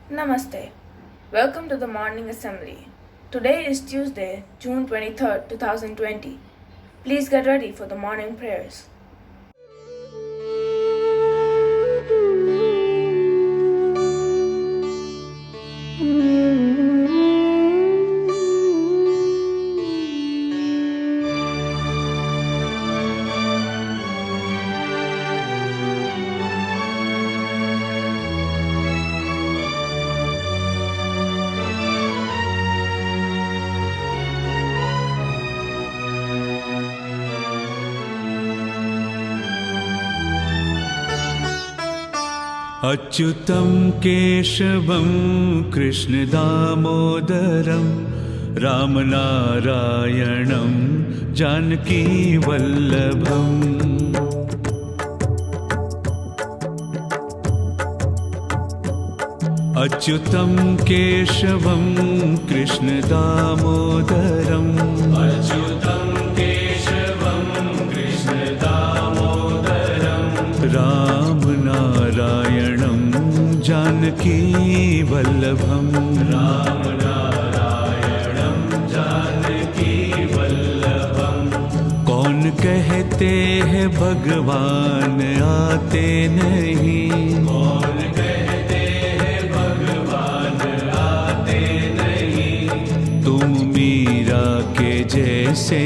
Namaste. Welcome to the morning assembly. Today is Tuesday, June 23rd, 2020. Please get ready for the morning prayers. अच्युतं केशवं कृष्णदामोदरं रामनारायणं जानकीवल्लभम् अच्युतं केशवं कृष्णदामोदरम् अच्युतं केशवं कृष्णदामोदरं रामनारायणं जानकीवल्लभम् रामनारायणं जानकीवल्लभम् कौन कहते हैं भगवान आते नहीं कौन कहते हैं भगवान आते नहीं तुम मीरा के जैसे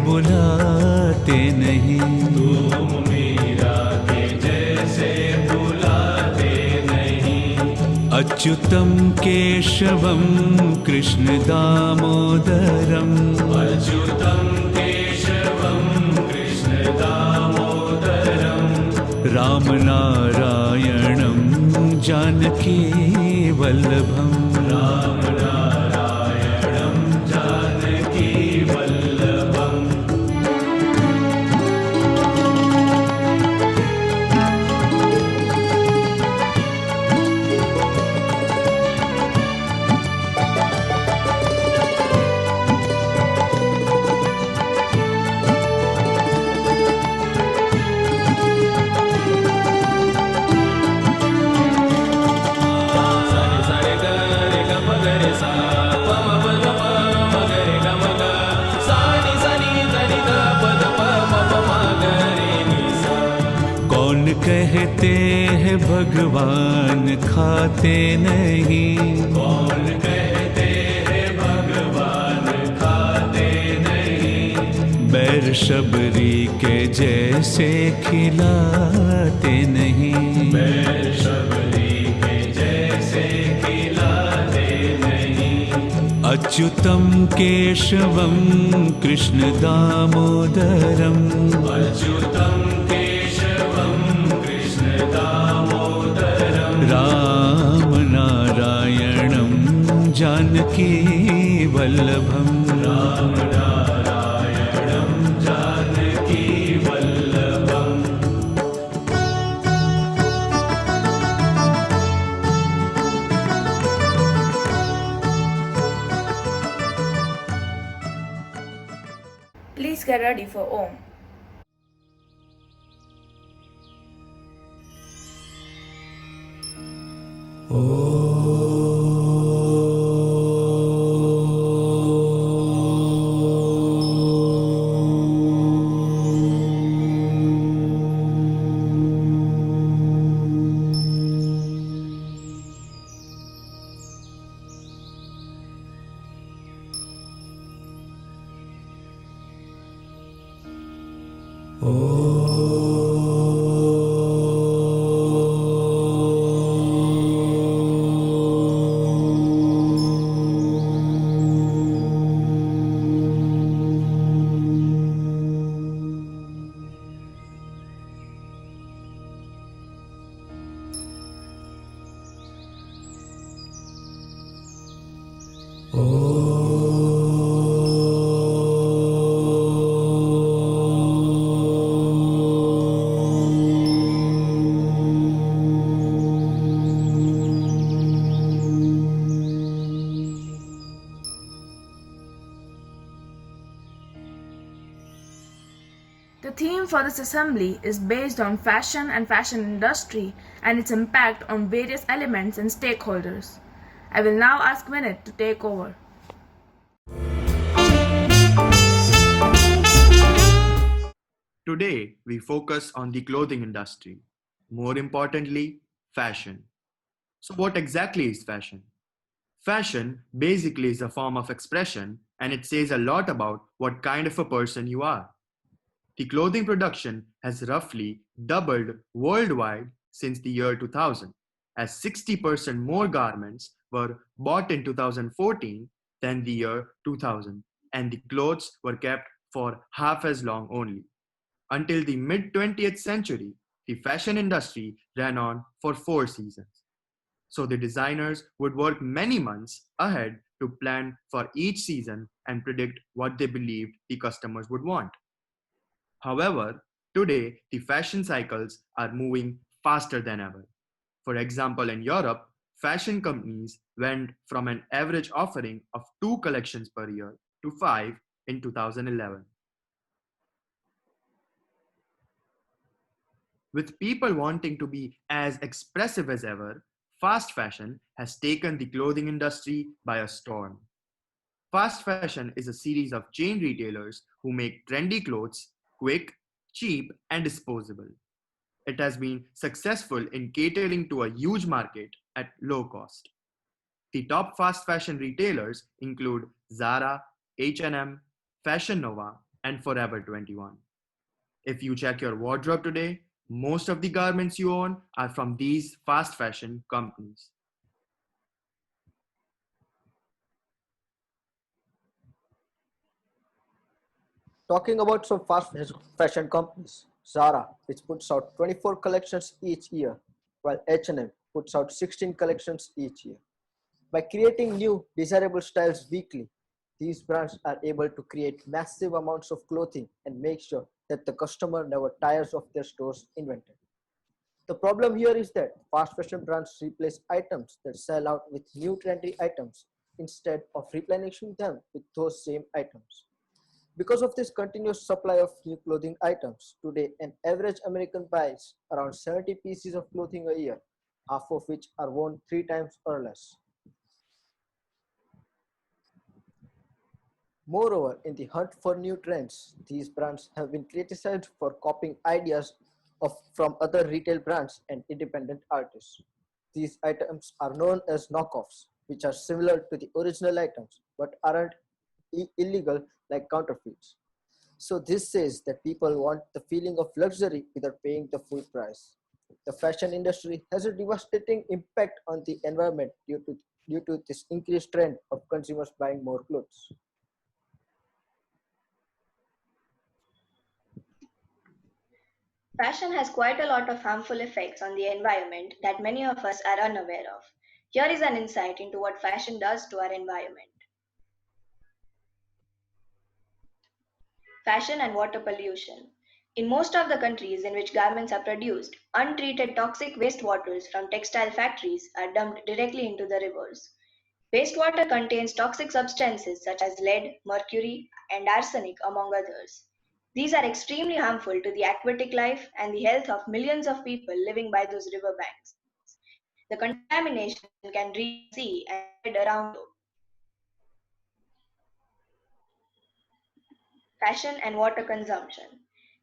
बुलाते नहीं तुम मीरा के जैसे बुलाते नहीं अच्युतं केशवं कृष्णदामोदरम् अच्युतं केशवं कृष्णदामोदरम् रामनारायणं जानकीवल्लभम् रामनारायणं जानकीवल्लभम् कौन कहते हैं भगवान खाते नहीं कौन कहते हैं भगवान खाते नहीं बैर शबरी के जैसे खिलाते नहीं बैर शबरी के जैसे खिलाते नहीं अच्युतं केशवं कृष्णदामोदरम् अच्युतं रामनारायणं जानकीवल्लभम् रामनारायणं जानकीवल्लभम् Please get ready for Om. The theme for this assembly is based on fashion and fashion industry and its impact on various elements and stakeholders. I will now ask Vinit to take over. Today, we focus on the clothing industry. More importantly, fashion. So, what exactly is fashion? Fashion basically is a form of expression and it says a lot about what kind of a person you are. The clothing production has roughly doubled worldwide since the year 2000, as 60% more garments were bought in 2014 than the year 2000, and the clothes were kept for half as long only. Until the mid 20th century, the fashion industry ran on for 4 seasons. So the designers would work many months ahead to plan for each season and predict what they believed the customers would want. However, today the fashion cycles are moving faster than ever. For example, in Europe, fashion companies went from an average offering of 2 collections per year to 5 in 2011. With people wanting to be as expressive as ever, fast fashion has taken the clothing industry by a storm. Fast fashion is a series of chain retailers who make trendy clothes quick, cheap, and disposable. It has been successful in catering to a huge market at low cost. The top fast fashion retailers include Zara, H&M, Fashion Nova, and Forever 21. If you check your wardrobe today, most of the garments you own are from these fast fashion companies. Talking about some fashion companies, Zara, which puts out 24 collections each year, while H&M puts out 16 collections each year. By creating new, desirable styles weekly, these brands are able to create massive amounts of clothing and make sure that the customer never tires of their store's inventory. The problem here is that fast fashion brands replace items that sell out with new trendy items instead of replenishing them with those same items. Because of this continuous supply of new clothing items, today an average American buys around 70 pieces of clothing a year, half of which are worn 3 times or less. Moreover, in the hunt for new trends, these brands have been criticized for copying ideas from other retail brands and independent artists. These items are known as knockoffs, which are similar to the original items but aren't illegal like counterfeits. So this says that people want the feeling of luxury without paying the full price. The fashion industry has a devastating impact on the environment due to this increased trend of consumers buying more clothes. Fashion has quite a lot of harmful effects on the environment that many of us are unaware of. Here is an insight into what fashion does to our environment. Fashion and water pollution. In most of the countries in which garments are produced, untreated toxic wastewaters from textile factories are dumped directly into the rivers. Wastewater contains toxic substances such as lead, mercury, and arsenic, among others. These are extremely harmful to the aquatic life and the health of millions of people living by those riverbanks. The contamination can reach the sea and spread around the globe. Fashion and water consumption.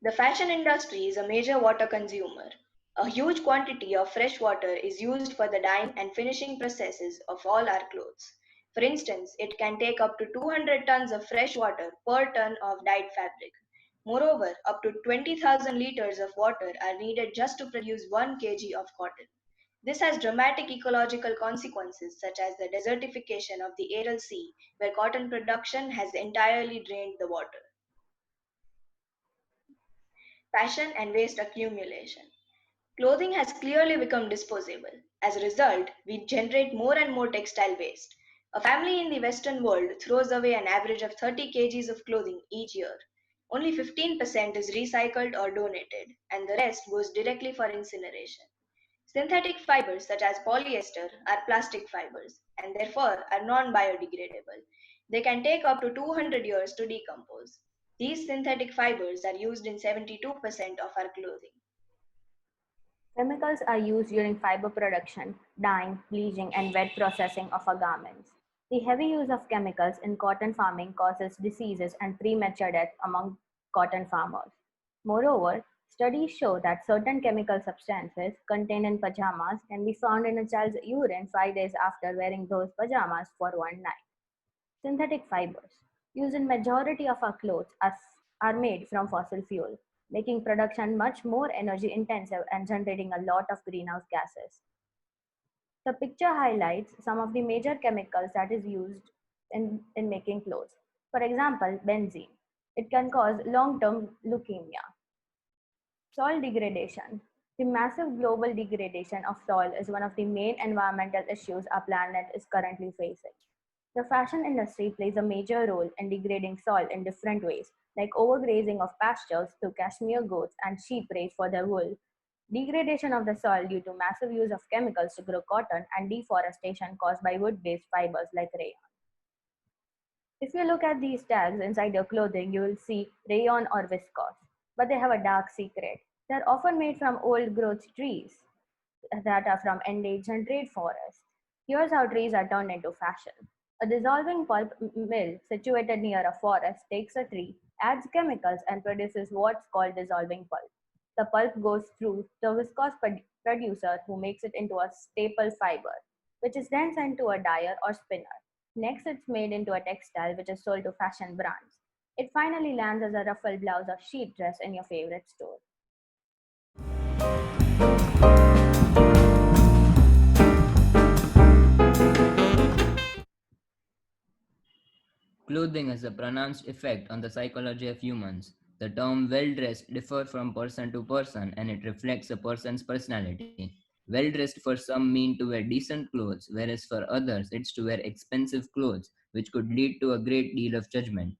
The fashion industry is a major water consumer. A huge quantity of fresh water is used for the dyeing and finishing processes of all our clothes. For instance, it can take up to 200 tons of fresh water per ton of dyed fabric. Moreover, up to 20,000 liters of water are needed just to produce 1 kg of cotton. This has dramatic ecological consequences, such as the desertification of the Aral Sea, where cotton production has entirely drained the water. Fashion and waste accumulation. Clothing has clearly become disposable. As a result, we generate more and more textile waste. A family in the Western world throws away an average of 30 kgs of clothing each year. Only 15% is recycled or donated, and the rest goes directly for incineration. Synthetic fibers such as polyester are plastic fibers and therefore are non biodegradable. They can take up to 200 years to decompose. These synthetic fibers are used in 72% of our clothing. Chemicals are used during fiber production, dyeing, bleaching, and wet processing of our garments. The heavy use of chemicals in cotton farming causes diseases and premature death among cotton farmers. Moreover, studies show that certain chemical substances contained in pajamas can be found in a child's urine 5 days after wearing those pajamas for one night. Synthetic fibers, used in majority of our clothes, are made from fossil fuel, making production much more energy intensive and generating a lot of greenhouse gases. The picture highlights some of the major chemicals that is used in making clothes. For example, benzene. It can cause long-term leukemia. Soil degradation. The massive global degradation of soil is one of the main environmental issues our planet is currently facing. The fashion industry plays a major role in degrading soil in different ways, like overgrazing of pastures through cashmere goats and sheep raised for their wool, degradation of the soil due to massive use of chemicals to grow cotton, and deforestation caused by wood based fibers like rayon. If you look at these tags inside your clothing, you will see rayon or viscose, but they have a dark secret. They're often made from old growth trees that are from endangered rainforests. Here's how trees are turned into fashion. A dissolving pulp mill situated near a forest takes a tree, adds chemicals, and produces what's called dissolving pulp. The pulp goes through the viscose producer who makes it into a staple fiber, which is then sent to a dyer or spinner. Next, it's made into a textile which is sold to fashion brands. It finally lands as a ruffled blouse or sheet dress in your favorite store. Clothing has a pronounced effect on the psychology of humans. The term well dressed differs from person to person and it reflects a person's personality. Well dressed for some mean to wear decent clothes, whereas for others it's to wear expensive clothes, which could lead to a great deal of judgment.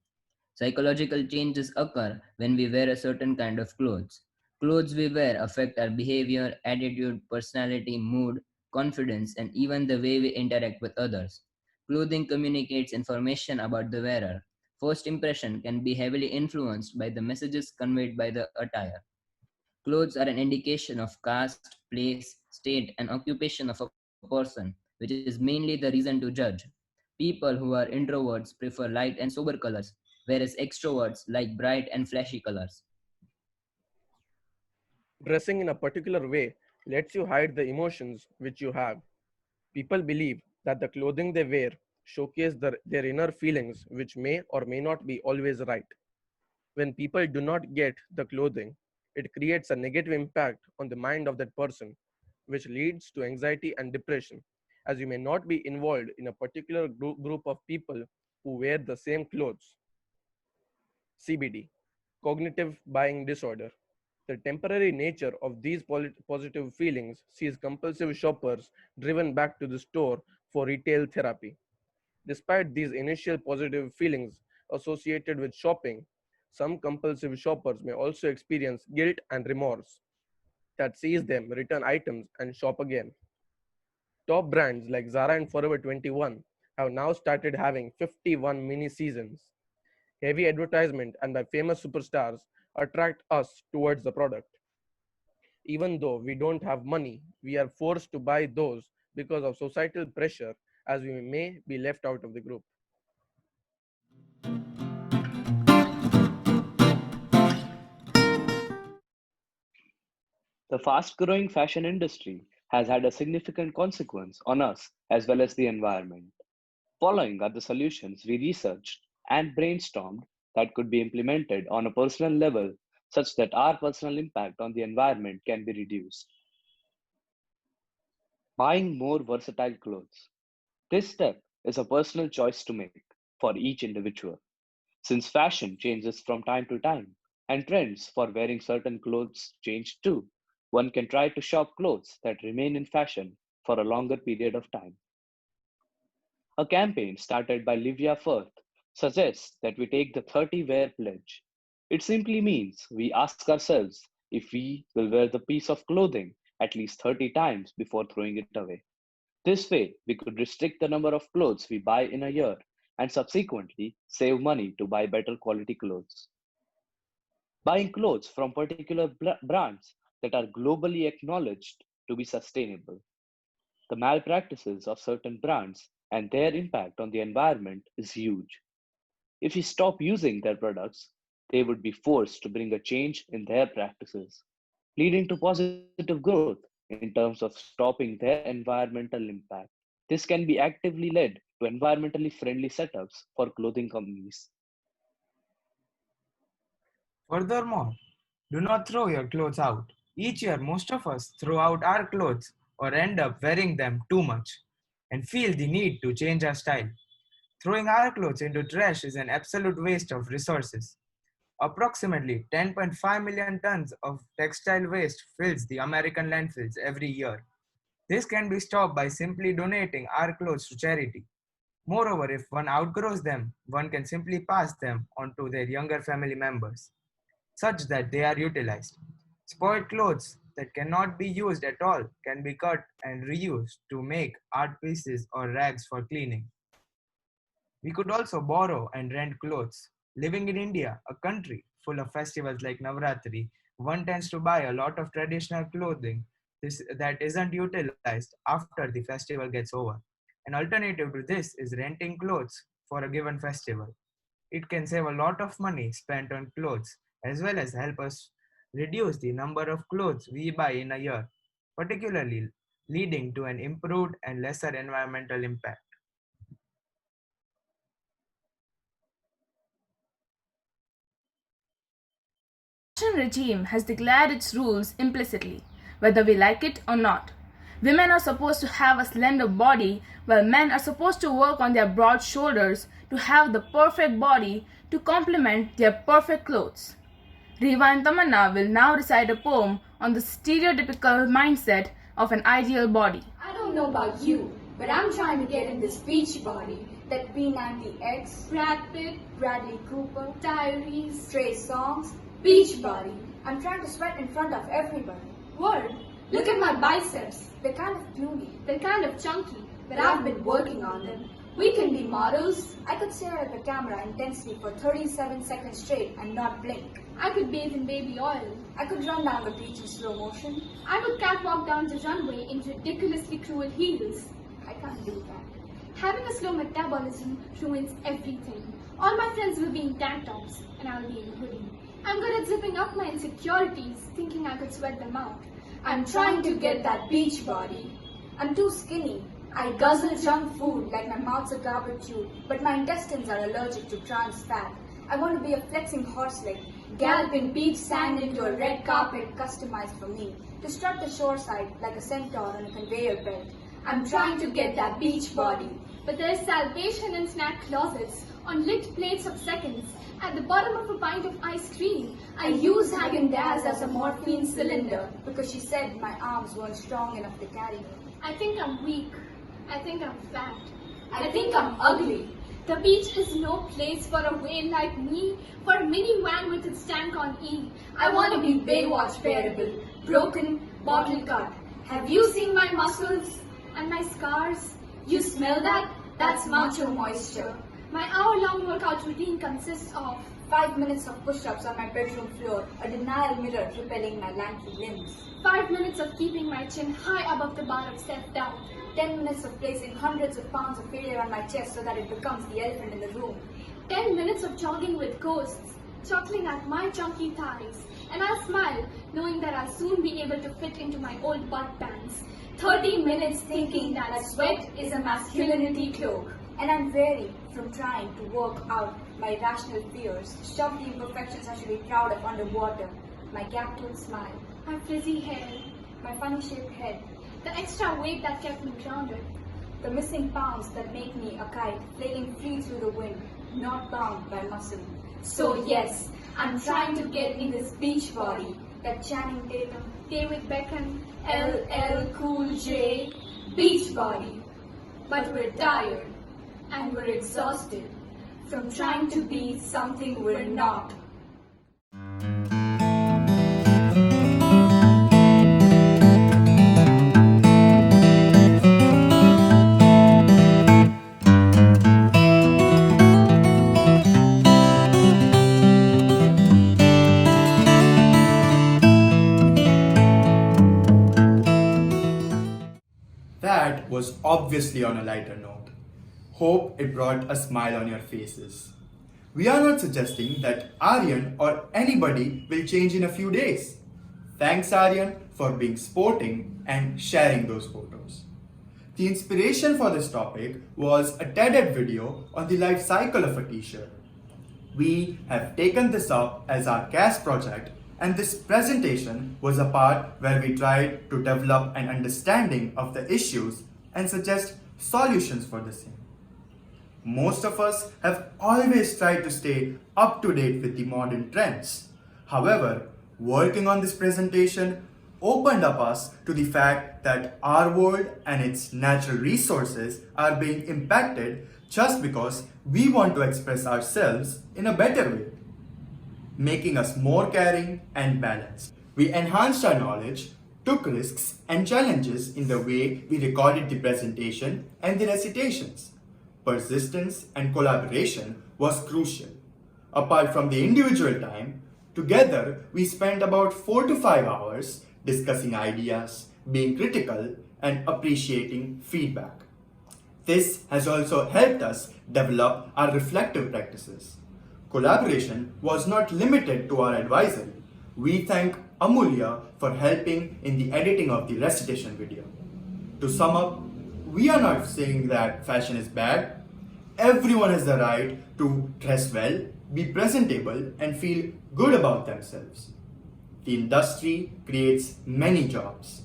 Psychological changes occur when we wear a certain kind of clothes. Clothes we wear affect our behavior, attitude, personality, mood, confidence, and even the way we interact with others. Clothing communicates information about the wearer. First impression can be heavily influenced by the messages conveyed by the attire. Clothes are an indication of caste, place, state, and occupation of a person, which is mainly the reason to judge. People who are introverts prefer light and sober colors, whereas extroverts like bright and flashy colors. Dressing in a particular way lets you hide the emotions which you have. People believe that the clothing they wear showcase their inner feelings, which may or may not be always right. When people do not get the clothing, it creates a negative impact on the mind of that person, which leads to anxiety and depression, as you may not be involved in a particular group of people who wear the same clothes. CBD, cognitive buying disorder. The temporary nature of these positive feelings sees compulsive shoppers driven back to the store for retail therapy. Despite these initial positive feelings associated with shopping, some compulsive shoppers may also experience guilt and remorse that sees them return items and shop again. Top brands like Zara and Forever 21 have now started having 51 mini seasons. Heavy advertisement and by famous superstars attract us towards the product. Even though we don't have money, we are forced to buy those because of societal pressure as we may be left out of the group. The fast growing fashion industry has had a significant consequence on us as well as the environment. Following are the solutions we researched and brainstormed that could be implemented on a personal level such that our personal impact on the environment can be reduced. Buying more versatile clothes. This step is a personal choice to make for each individual. Since fashion changes from time to time and trends for wearing certain clothes change too, one can try to shop clothes that remain in fashion for a longer period of time. A campaign started by Livia Firth suggests that we take the 30 wear pledge. It simply means we ask ourselves if we will wear the piece of clothing at least 30 times before throwing it away. This way, we could restrict the number of clothes we buy in a year and subsequently save money to buy better quality clothes. Buying clothes from particular brands that are globally acknowledged to be sustainable. The malpractices of certain brands and their impact on the environment is huge. If we stop using their products, they would be forced to bring a change in their practices, leading to positive growth in terms of stopping their environmental impact. This can be actively led to environmentally friendly setups for clothing companies. Furthermore, do not throw your clothes out. Each year, most of us throw out our clothes or end up wearing them too much and feel the need to change our style. Throwing our clothes into trash is an absolute waste of resources. Approximately 10.5 million tons of textile waste fills the American landfills every year. This can be stopped by simply donating our clothes to charity. Moreover, if one outgrows them, one can simply pass them on to their younger family members, such that they are utilized. Spoiled clothes that cannot be used at all can be cut and reused to make art pieces or rags for cleaning. We could also borrow and rent clothes. Living in India, a country full of festivals like Navratri, one tends to buy a lot of traditional clothing that isn't utilized after the festival gets over. An alternative to this is renting clothes for a given festival. It can save a lot of money spent on clothes as well as help us reduce the number of clothes we buy in a year, particularly leading to an improved and lesser environmental impact. Fashion regime has declared its rules implicitly, whether we like it or not. Women are supposed to have a slender body, while men are supposed to work on their broad shoulders to have the perfect body to complement their perfect clothes. Riva and Tamanna will now recite a poem on the stereotypical mindset of an ideal body. I don't know about you, but I'm trying to get in this beach body. That B90X, Brad Pitt, Bradley Cooper, Tyrese, Trey Songz, beach body. I'm trying to sweat in front of everybody. Word, look at my biceps. They're kind of puny. They're kind of chunky, but I've been working on them. We can be models. I could stare at the camera intensely for 37 seconds straight and not blink. I could bathe in baby oil. I could run down the beach in slow motion. I would catwalk down the runway in ridiculously cruel heels. I can't do that. Having a slow metabolism ruins everything. All my friends will be in tank tops and I'll be in a hoodie. I'm good at zipping up my insecurities, thinking I could sweat them out. I'm trying to get that beach body. I'm too skinny. I guzzle junk food like my mouth's a garbage tube, but my intestines are allergic to trans fat. I want to be a flexing horse leg, galloping beach sand into a red carpet customized for me, to strut the shoreside like a centaur on a conveyor belt. I'm trying to get that beach body. But there's salvation in snack closets, on lit plates of seconds, at the bottom of a pint of ice cream. I use Häagen-Dazs as a morphine cylinder because she said my arms weren't strong enough to carry me. I think I'm weak. I think I'm fat. I think I'm ugly. The beach is no place for a whale like me, for a mini van with its tank on E. I want to be Baywatch bearable, broken, bottle cut. Have you seen my muscles and my scars? You smell that? That's macho moisture. My hour-long workout routine consists of 5 minutes of push-ups on my bedroom floor, a denial mirror repelling my lanky limbs. 5 minutes of keeping my chin high above the bar of self-doubt. 10 minutes of placing hundreds of pounds of failure on my chest so that it becomes the elephant in the room. 10 minutes of jogging with ghosts, chuckling at my chunky thighs. And I'll smile, knowing that I'll soon be able to fit into my old butt pants. 30 minutes thinking that sweat is a masculinity cloak. And I'm wary from trying to work out my rational fears, shove the imperfections I should be proud of underwater. My gap-toothed smile, my frizzy hair, my funny-shaped head, the extra weight that kept me grounded, the missing pounds that make me a kite, flailing free through the wind, not bound by muscle. So yes, I'm trying to get in this beach body, that Channing Tatum, David Beckham, LL Cool J, beach body. But we're tired. And we're exhausted from trying to be something we're not. obviously on a lighter note. Hope it brought a smile on your faces. We are not suggesting that Aryan or anybody will change in a few days. Thanks, Aryan, for being sporting and sharing those photos. The inspiration for this topic was a TED video on the life cycle of a t-shirt. We have taken this up as our CAS project, and this presentation was a part where we tried to develop an understanding of the issues and suggest solutions for the same. Most of us have always tried to stay up to date with the modern trends. However, working on this presentation opened up us to the fact that our world and its natural resources are being impacted just because we want to express ourselves in a better way, making us more caring and balanced. We enhanced our knowledge, took risks and challenges in the way we recorded the presentation and the recitations. Persistence and collaboration was crucial. Apart from the individual time, together we spent about 4 to 5 hours discussing ideas, being critical, and appreciating feedback. This has also helped us develop our reflective practices. Collaboration was not limited to our advisory. We thank Amulya for helping in the editing of the recitation video. To sum up, we are not saying that fashion is bad. Everyone has the right to dress well, be presentable, and feel good about themselves. The industry creates many jobs,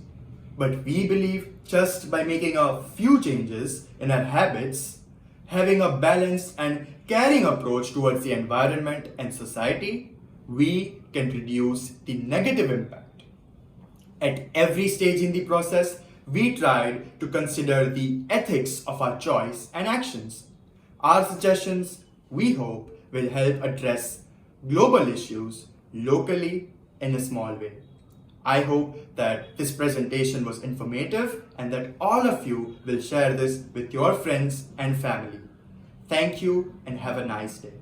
but we believe just by making a few changes in our habits, having a balanced and caring approach towards the environment and society, we can reduce the negative impact. At every stage in the process, we tried to consider the ethics of our choice and actions. Our suggestions, we hope, will help address global issues locally in a small way. I hope that this presentation was informative and that all of you will share this with your friends and family. Thank you and have a nice day.